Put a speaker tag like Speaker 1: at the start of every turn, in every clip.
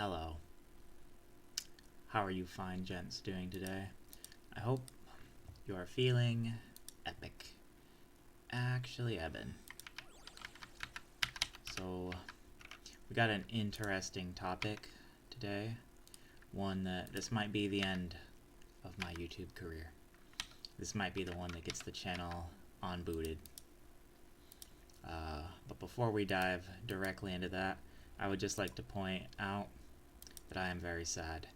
Speaker 1: Hello. How are you fine gents doing today? I hope you are feeling epic. Actually, Eben. So, we got an interesting topic today. One that this might be the end of my YouTube career. This might be the one that gets the channel unbooted. But before we dive directly into that, I would just like to point out that I am very sad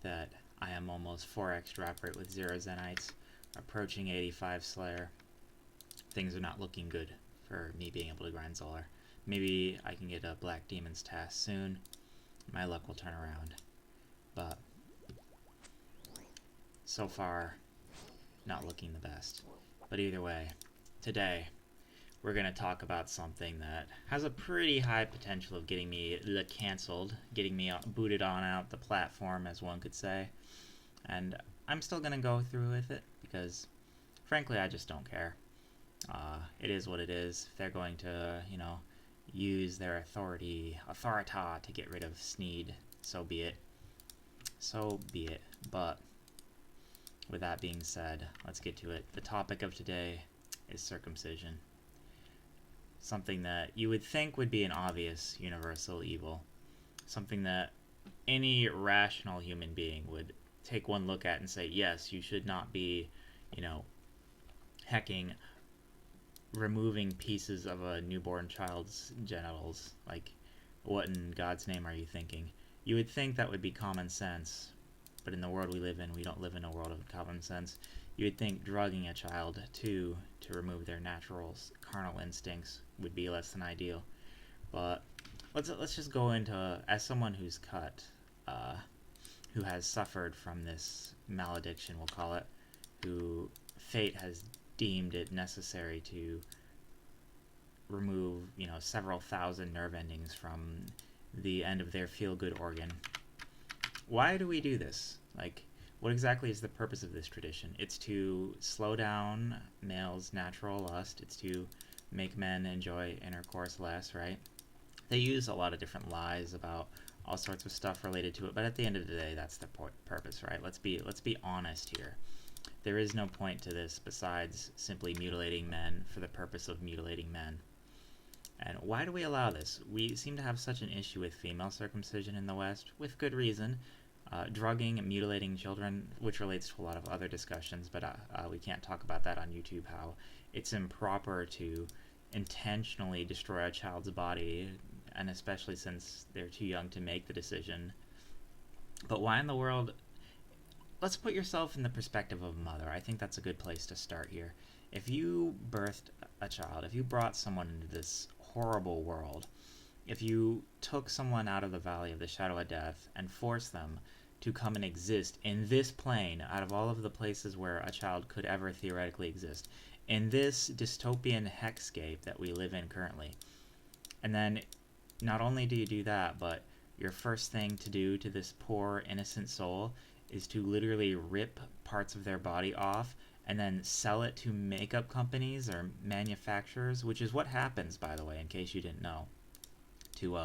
Speaker 1: that I am almost 4x drop rate with 0 Zenites, approaching 85 Slayer. Things are not looking good for me being able to grind Zolar. Maybe I can get a Black Demon's task soon. My luck will turn around. But so far, not looking the best. But either way, today we're going to talk about something that has a pretty high potential of getting me cancelled, getting me booted on out the platform, as one could say. And I'm still going to go through with it because, frankly, I just don't care. It is what it is. If they're going to, use their authority to get rid of Sneed, so be it. So be it. But with that being said, let's get to it. The topic of today is circumcision. Something that you would think would be an obvious universal evil. Something that any rational human being would take one look at and say, yes, you should not be, hecking, removing pieces of a newborn child's genitals. Like, what in God's name are you thinking? You would think that would be common sense, but in the world we live in, we don't live in a world of common sense. You would think drugging a child to remove their natural carnal instincts would be less than ideal. But let's just go into, as someone who's cut, who has suffered from this malediction, we'll call it, who fate has deemed it necessary to remove, several thousand nerve endings from the end of their feel-good organ. Why do we do this? Like, what exactly is the purpose of this tradition? It's to slow down males' natural lust. It's to make men enjoy intercourse less, right? They use a lot of different lies about all sorts of stuff related to it, but at the end of the day, that's the purpose, right? Let's be honest here. There is no point to this besides simply mutilating men for the purpose of mutilating men. And why do we allow this? We seem to have such an issue with female circumcision in the West, with good reason. Drugging and mutilating children, which relates to a lot of other discussions, but we can't talk about that on YouTube, how it's improper to intentionally destroy a child's body, and especially since they're too young to make the decision. But why in the world? Let's put yourself in the perspective of a mother. I think that's a good place to start here. If you birthed a child, if you brought someone into this horrible world, if you took someone out of the valley of the shadow of death and forced them to come and exist in this plane, out of all of the places where a child could ever theoretically exist, in this dystopian hexscape that we live in currently, and then not only do you do that, but your first thing to do to this poor innocent soul is to literally rip parts of their body off and then sell it to makeup companies or manufacturers, which is what happens, by the way, in case you didn't know, to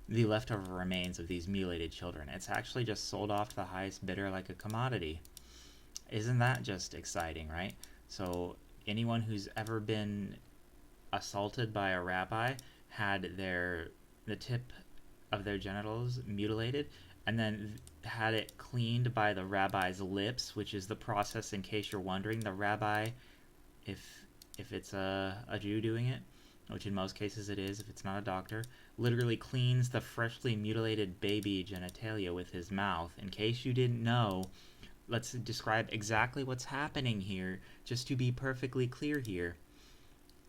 Speaker 1: the leftover remains of these mutilated children. It's actually just sold off to the highest bidder like a commodity. Isn't that just exciting, right? So anyone who's ever been assaulted by a rabbi had the tip of their genitals mutilated and then had it cleaned by the rabbi's lips, which is the process, in case you're wondering. The rabbi, if it's a Jew doing it, which in most cases it is if it's not a doctor, literally cleans the freshly mutilated baby genitalia with his mouth. In case you didn't know, let's describe exactly what's happening here, just to be perfectly clear here.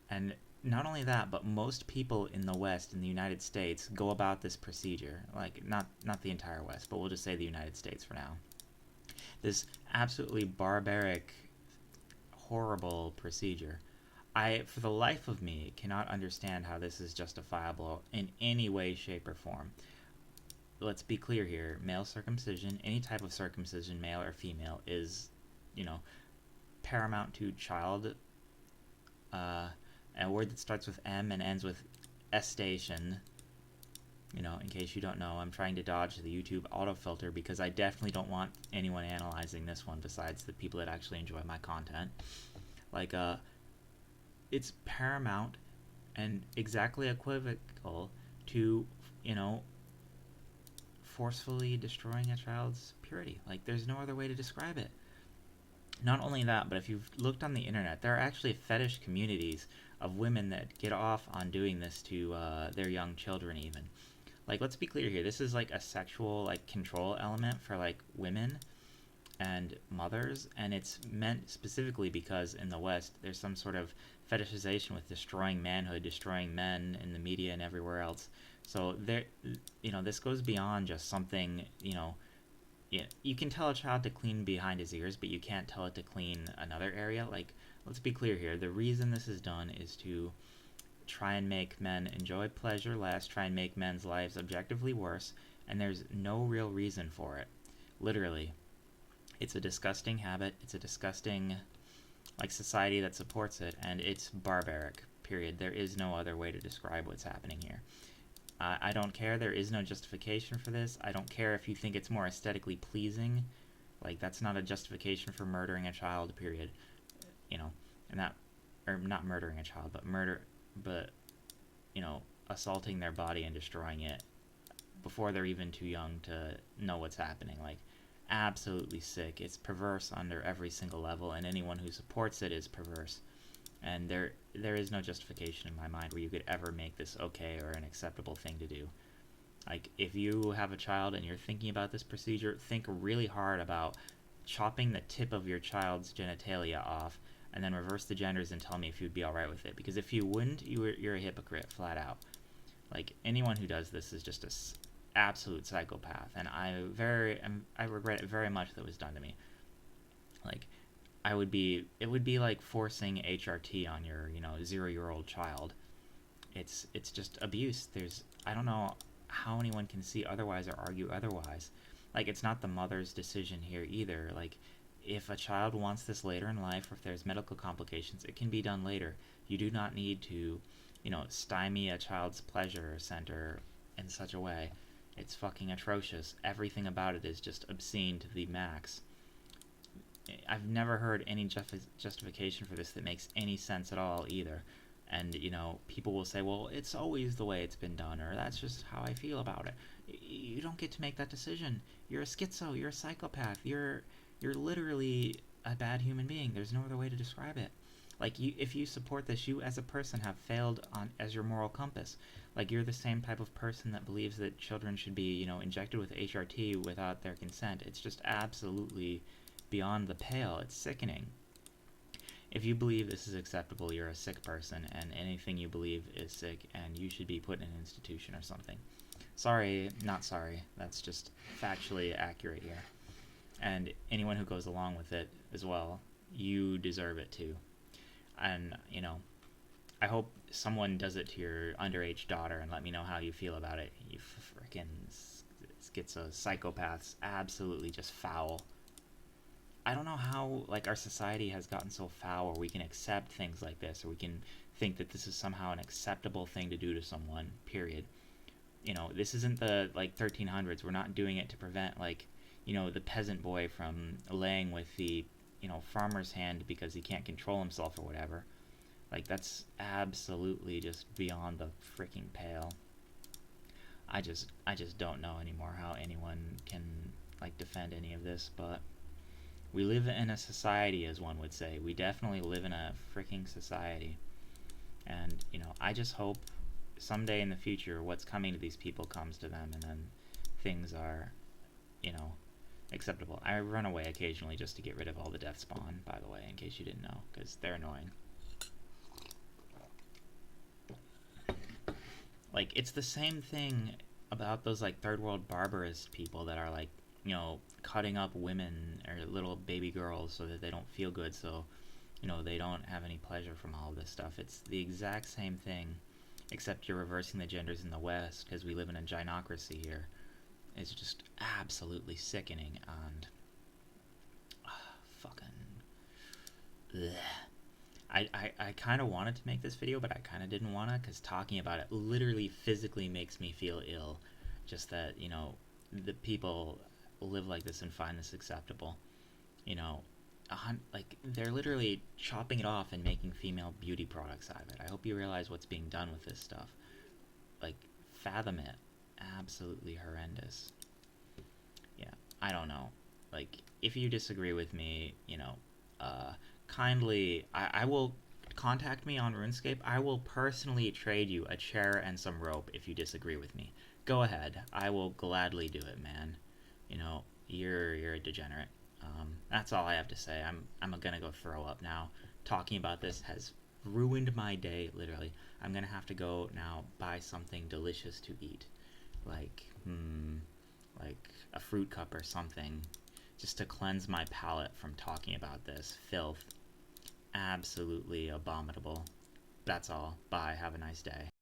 Speaker 1: And not only that, but most people in the West, in the United States, go about this procedure. Like, not the entire West, but we'll just say the United States for now. This absolutely barbaric, horrible procedure. I, for the life of me, cannot understand how this is justifiable in any way, shape, or form. Let's be clear here. Male circumcision, any type of circumcision, male or female, is, paramount to child. A word that starts with M and ends with estation In case you don't know, I'm trying to dodge the YouTube autofilter because I definitely don't want anyone analyzing this one besides the people that actually enjoy my content. Like, it's paramount and exactly equivocal to, you know, forcefully destroying a child's purity. Like, there's no other way to describe it. Not only that, but if you've looked on the internet, there are actually fetish communities of women that get off on doing this to their young children even. Like, let's be clear here, this is like a sexual like control element for like women and mothers, and it's meant specifically because in the West there's some sort of fetishization with destroying manhood, destroying men in the media and everywhere else. So there, this goes beyond just something, yeah, you can tell a child to clean behind his ears, but you can't tell it to clean another area. Like, let's be clear here. The reason this is done is to try and make men enjoy pleasure less, try and make men's lives objectively worse, and there's no real reason for it. Literally. It's a disgusting habit. It's a disgusting, like, society that supports it, and it's barbaric, period. There is no other way to describe what's happening here. I don't care. There is no justification for this. I don't care if you think it's more aesthetically pleasing. Like, that's not a justification for murdering a child, period. And that, or not murdering a child, but, assaulting their body and destroying it before they're even too young to know what's happening. Like, absolutely sick. It's perverse under every single level, and anyone who supports it is perverse. And there is no justification in my mind where you could ever make this okay or an acceptable thing to do. Like, if you have a child and you're thinking about this procedure, think really hard about chopping the tip of your child's genitalia off and then reverse the genders and tell me if you'd be alright with it. Because if you wouldn't, you're a hypocrite, flat out. Like, anyone who does this is just a absolute psychopath, and I regret it very much that it was done to me. Like, it would be like forcing HRT on your 0-year-old child. It's just abuse. I don't know how anyone can see otherwise or argue otherwise. Like, it's not the mother's decision here either. Like, if a child wants this later in life, or if there's medical complications, it can be done later. You do not need to stymie a child's pleasure center in such a way. It's fucking atrocious. Everything about it is just obscene to the max. I've never heard any justification for this that makes any sense at all either. And, people will say, well, it's always the way it's been done, or that's just how I feel about it. You don't get to make that decision. You're a schizo. You're a psychopath. You're literally a bad human being. There's no other way to describe it. Like, if you support this, you as a person have failed as your moral compass. Like, you're the same type of person that believes that children should be, injected with HRT without their consent. It's just absolutely beyond the pale. It's sickening. If you believe this is acceptable, you're a sick person, and anything you believe is sick, and you should be put in an institution or something. Sorry, not sorry. That's just factually accurate here. And anyone who goes along with it as well, you deserve it too. And, I hope someone does it to your underage daughter and let me know how you feel about it. You freaking schizo psychopaths. Absolutely just foul. I don't know how, like, our society has gotten so foul where we can accept things like this, or we can think that this is somehow an acceptable thing to do to someone, period. This isn't the, 1300s. We're not doing it to prevent, the peasant boy from laying with the, farmer's hand because he can't control himself or whatever. Like, that's absolutely just beyond the freaking pale. I just don't know anymore how anyone can, defend any of this, but we live in a society, as one would say. We definitely live in a freaking society. And, I just hope someday in the future what's coming to these people comes to them, and then things are, acceptable. I run away occasionally just to get rid of all the death spawn, by the way, in case you didn't know, because they're annoying. Like, it's the same thing about those, third world barbarous people that are, cutting up women or little baby girls so that they don't feel good, so, they don't have any pleasure from all this stuff. It's the exact same thing, except you're reversing the genders in the West, because we live in a gynocracy here. It's just absolutely sickening, and fucking bleh. I kind of wanted to make this video, but I kind of didn't want to, because talking about it literally physically makes me feel ill. Just that, the people live like this and find this acceptable. You know, like, they're literally chopping it off and making female beauty products out of it. I hope you realize what's being done with this stuff. Like, fathom it. Absolutely horrendous. Yeah, I don't know. Like, if you disagree with me, kindly, I will contact me on RuneScape. I will personally trade you a chair and some rope if you disagree with me. Go ahead. I will gladly do it, man. You're a degenerate. That's all I have to say. I'm gonna go throw up now. Talking about this has ruined my day, literally. I'm gonna have to go now buy something delicious to eat, like like a fruit cup or something, just to cleanse my palate from talking about this filth. Absolutely abominable. That's all. Bye. Have a nice day.